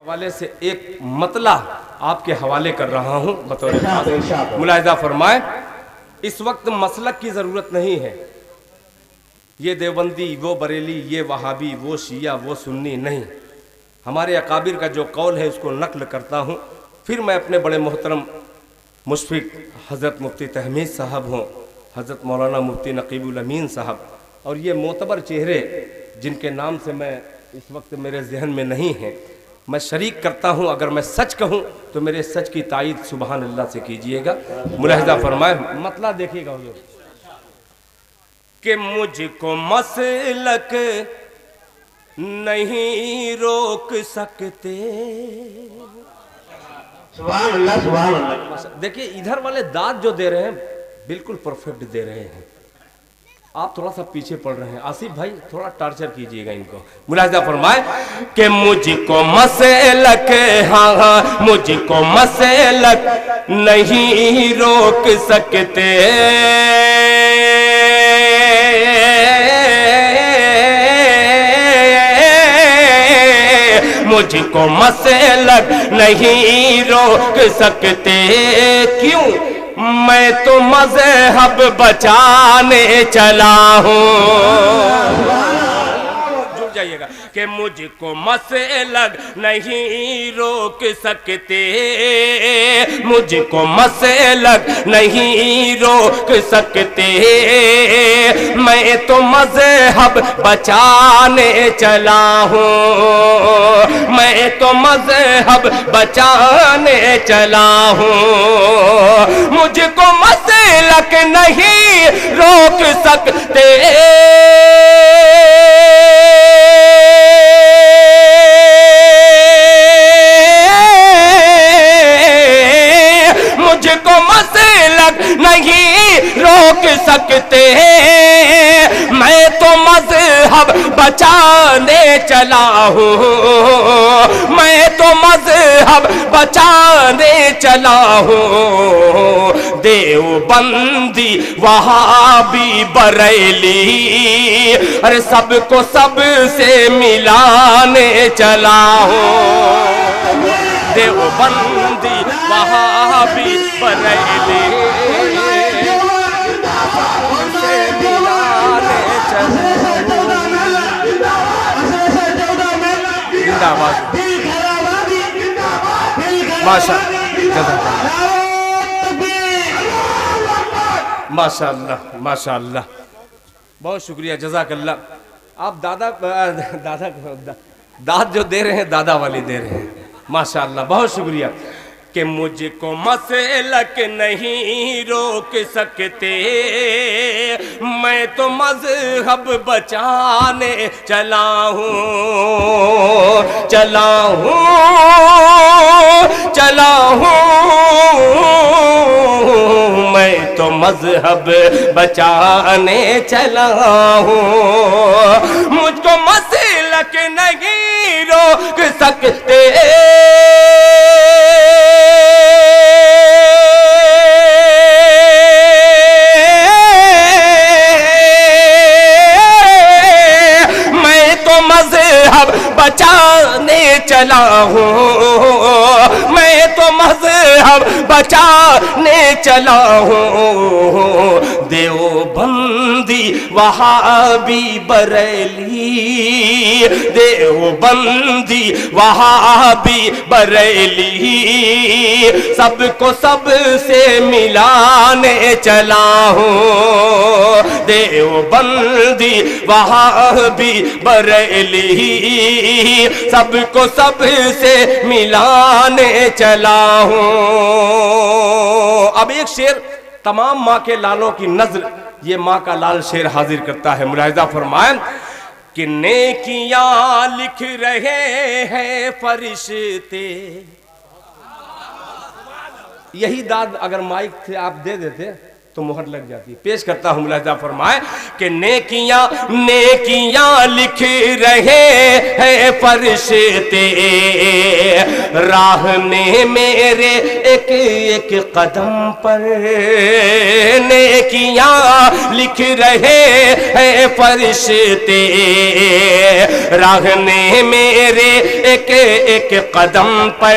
حوالے سے ایک مطلع آپ کے حوالے کر رہا ہوں بطور ملاحظہ فرمائیں. اس وقت مسلک کی ضرورت نہیں ہے، یہ دیوبندی وہ بریلی یہ وہابی وہ شیعہ وہ سنی نہیں. ہمارے اکابر کا جو قول ہے اس کو نقل کرتا ہوں، پھر میں اپنے بڑے محترم مشفق حضرت مفتی تحمید صاحب ہوں، حضرت مولانا مفتی نقیب الامین صاحب، اور یہ معتبر چہرے جن کے نام سے میں اس وقت میرے ذہن میں نہیں ہیں، میں شریک کرتا ہوں. اگر میں سچ کہوں تو میرے سچ کی تائید سبحان اللہ سے کیجئے گا. ملاحظہ فرمائے، مطلب دیکھیے گا حضور کہ مجھ کو مسلک نہیں روک سکتے. سبحان اللہ سبحان اللہ. دیکھیے ادھر والے داد جو دے رہے ہیں بالکل پرفیکٹ دے رہے ہیں، آپ تھوڑا سا پیچھے پڑ رہے ہیں. آصف بھائی تھوڑا ٹارچر کیجئے گا ان کو. ملاحظہ فرمائے کہ مجھ کو مسلک، ہاں مجھ کو مسلک نہیں روک سکتے. مجھ کو مسلک نہیں روک سکتے. کیوں؟ میں تو مذہب بچانے چلا ہوں. جڑ جائیے گا کہ مجھ کو مسلک نہیں روک سکتے. مجھ کو مسلک نہیں روک سکتے. میں تو مذہب بچانے چلا ہوں. میں تو مذہب بچانے چلا ہوں. مجھ کو مسلک نہیں روک سکتے. مجھ کو مسلک نہیں روک سکتے. میں تو مذہب بچانے چلا ہوں. میں تو مذہب بچانے چلا ہوں. دیوبندی وہابی بریلی ارے سب کو سب سے ملانے چلا ہوں. دیوبندی وہابی بریلی سے ملانے چلا ہوں. ماشاء اللہ ماشاء اللہ، بہت شکریہ، جزاک اللہ. آپ داد جو دے رہے ہیں دادا والی دے رہے ہیں، ماشاء اللہ بہت شکریہ. کہ مجھ کو مسلک نہیں روک سکتے. میں تو مذہب بچانے چلا ہوں. چلا ہوں چلا ہوں. میں تو مذہب بچانے چلا ہوں. مجھ کو مسلک نہیں روک سکتے. بچانے چلا ہوں. میں تو مذہب بچانے چلا ہوں. دیوبندی وہابی بریلی، دیوبندی وہابی بریلی سب کو سب سے ملانے چلا ہوں. دیوبندی وہابی بریلی سب کو سب سے ملانے چلا ہوں. اب ایک شعر تمام ماں کے لالوں کی نظر یہ ماں کا لال شعر حاضر کرتا ہے. ملاحظہ فرمائیں کہ نیکیاں لکھ رہے ہیں فرشتے. یہی داد اگر مائک سے آپ دے دیتے تو مہر لگ جاتی. پیش کرتا ہوں، ملاحظہ فرمائیں کہ نیکیاں نیکیاں لکھ رہے ہیں فرشتے. راہ میں میرے ایک ایک قدم پر نیکیاں لکھ رہے ہیں فرشتے، راہ میں میرے ایک ایک قدم پر،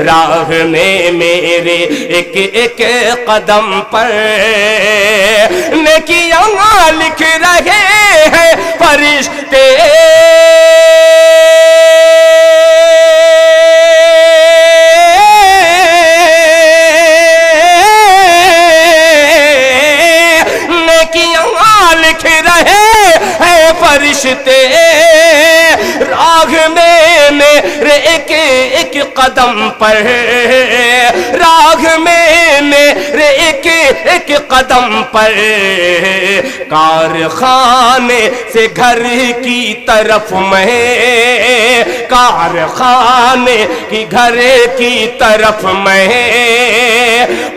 راہ میں میرے ایک ایک قدم پر نیکیاں لکھ رہے ہیں فرشتے، لکھ رہے ہیں فرشتے، راہ میں میرے ایک ایک قدم پر، راہ میں میرے ایک ایک قدم پر، کارخانے سے گھر کی طرف میں، کارخانے کی گھر کی طرف میں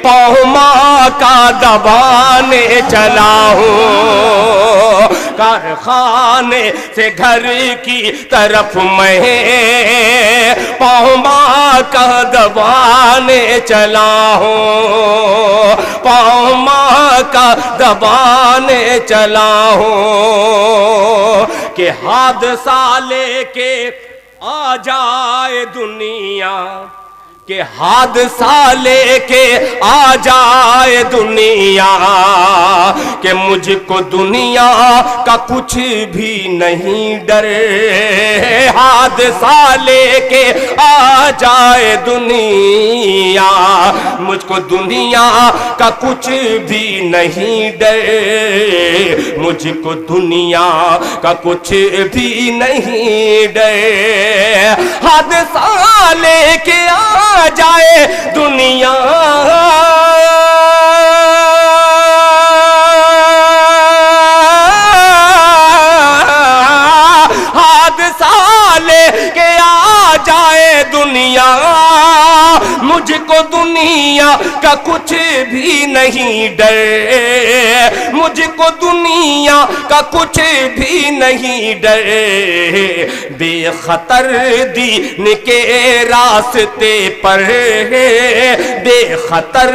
پاؤں ماں کا دبانے چلا ہوں، کارخانے سے گھر کی طرف میں پاؤں ماں کا دبانے چلا ہوں، پاؤں ماں کا دبانے چلا ہوں، کہ حادثہ لے کے آ جائے دنیا، کہ حادثہ لے کے آ جائے دنیا، کہ مجھ کو دنیا کا کچھ بھی نہیں ڈر، حادثہ لے کے آ جائے دنیا، مجھ کو دنیا کا کچھ بھی نہیں ڈر، مجھ کو دنیا کا کچھ بھی نہیں ڈر، حادثہ لے کے آ جائے دنیا، حادثہ لے کے آ جائے دنیا، مجھ کو دنیا کا کچھ بھی نہیں ڈر، مجھ کو دنیا کا کچھ بھی نہیں ڈر، بے خطر دین کے راستے پر، بے خطر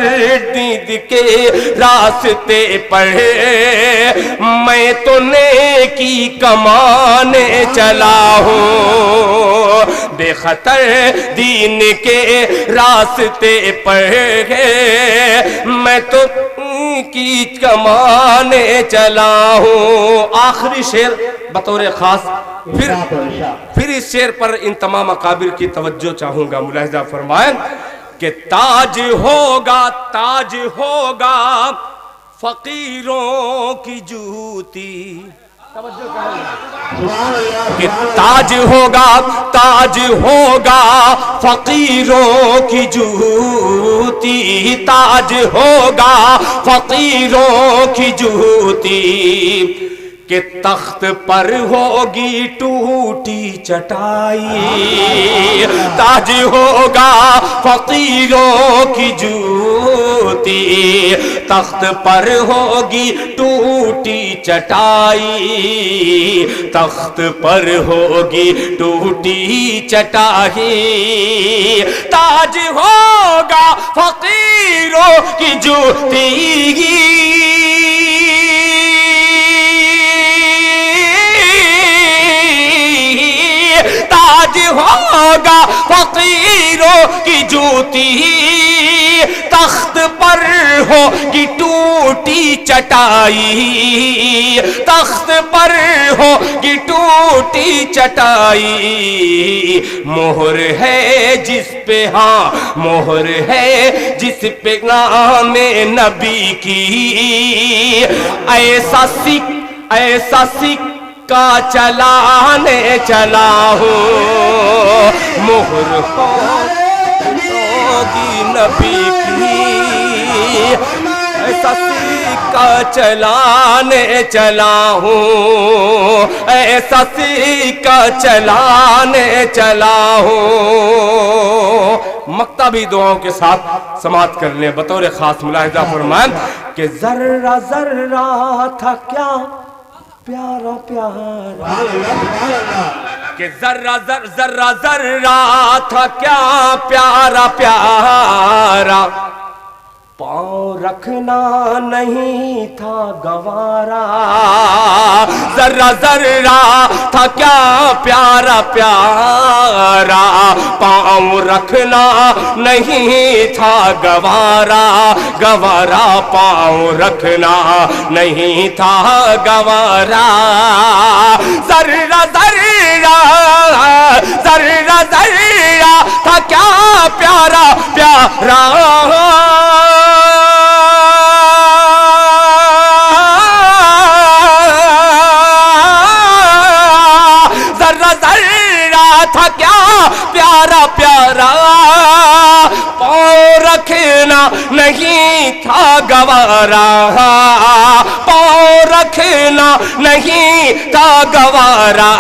دین کے راستے پر میں تو نیکی کمانے چلا ہوں، بے خطر دین کے راستے پر میں تو کی کمانے چلا ہوں۔ آخری شعر بطور خاص، پھر اس شعر پر ان تمام اکابر کی توجہ چاہوں گا، ملاحظہ فرمائیں کہ تاج ہوگا، تاج ہوگا فقیروں کی جوتی، کہ تاج ہوگا، تاج ہوگا فقیروں کی جوتی، تاج ہوگا فقیروں کی جوتی، کہ تخت پر ہوگی ٹوٹی چٹائی، تاج ہوگا فقیروں کی جوتی، تخت پر ہوگی ٹوٹی چٹائی، تخت پر ہوگی ٹوٹی چٹائی، تاج ہوگا فقیروں کی جوتی، تاج ہوگا فقیروں کی جوتی، تخت پر ہوگی ٹوٹی چٹائی، تخت پر ہوگی ٹوٹی چٹائی، مہر ہے جس پہ، ہاں مہر ہے جس پہ نام نبی کی، ایسا سکہ چلانے چلا ہوں، مہر ہوگی نبی کی، ایسا سکہ چلانے چلا ہوں، ایسا سکہ چلانے چلا ہوں۔ مکتبی دعاؤں کے ساتھ سماعت کر لیں، بطور خاص ملاحظہ فرمائیں کہ ذرہ ذرہ تھا کیا پیارا پیارا، کہ ذرہ ذرہ ذرہ تھا کیا پیارا پیارا، پاؤں رکھنا نہیں تھا گوارا، ذرہ ذرہ تھا کیا پیارا پیارا، پاؤں رکھنا نہیں تھا گوارا، گوارا پاؤں رکھنا نہیں تھا گوارا، ذرہ ذرہ ذرہ ذرہ تھا کیا پیارا پیارا، تھا کیا پیارا پیارا، پاؤں رکھنا نہیں تھا گوارا، پاؤں رکھنا نہیں تھا گوارا،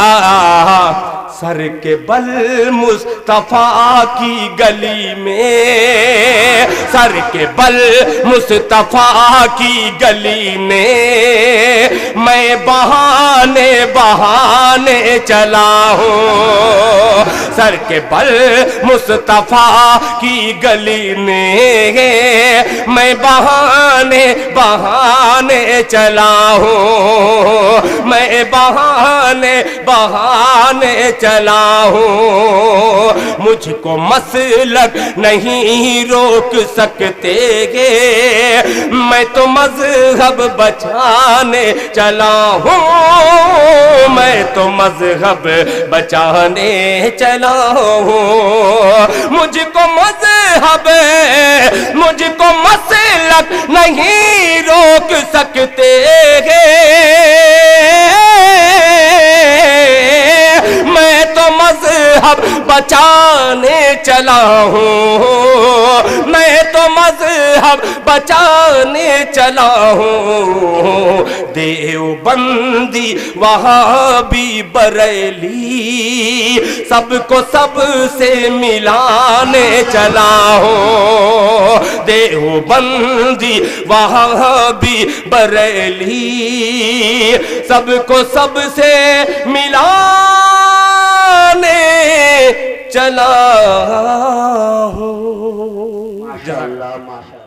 سر کے بل مصطفیٰ کی گلی میں، سر کے بل مصطفیٰ کی گلی میں، میں بہانے بہانے چلا ہوں، سر کے بل مصطفیٰ کی گلی میں، میں بہانے بہانے چلا ہوں، میں بہانے بہانے چلا ہوں، مجھ کو مسلک نہیں روک سکتے گے، میں تو مذہب بچانے چلا ہوں، میں تو مذہب بچانے چلا ہوں، مجھ کو مذہب مجھ کو مسلک نہیں روک سکتے گے، میں تو مذہب بچانے چلا ہوں، میں تو مذہب بچانے چلا ہوں، دیوبندی وہابی بریلی سب کو سب سے ملانے چلا ہوں، دیوبندی وہابی بریلی سب کو سب سے ملانے چلا ہوں۔ ماشاءاللہ ماشاءاللہ۔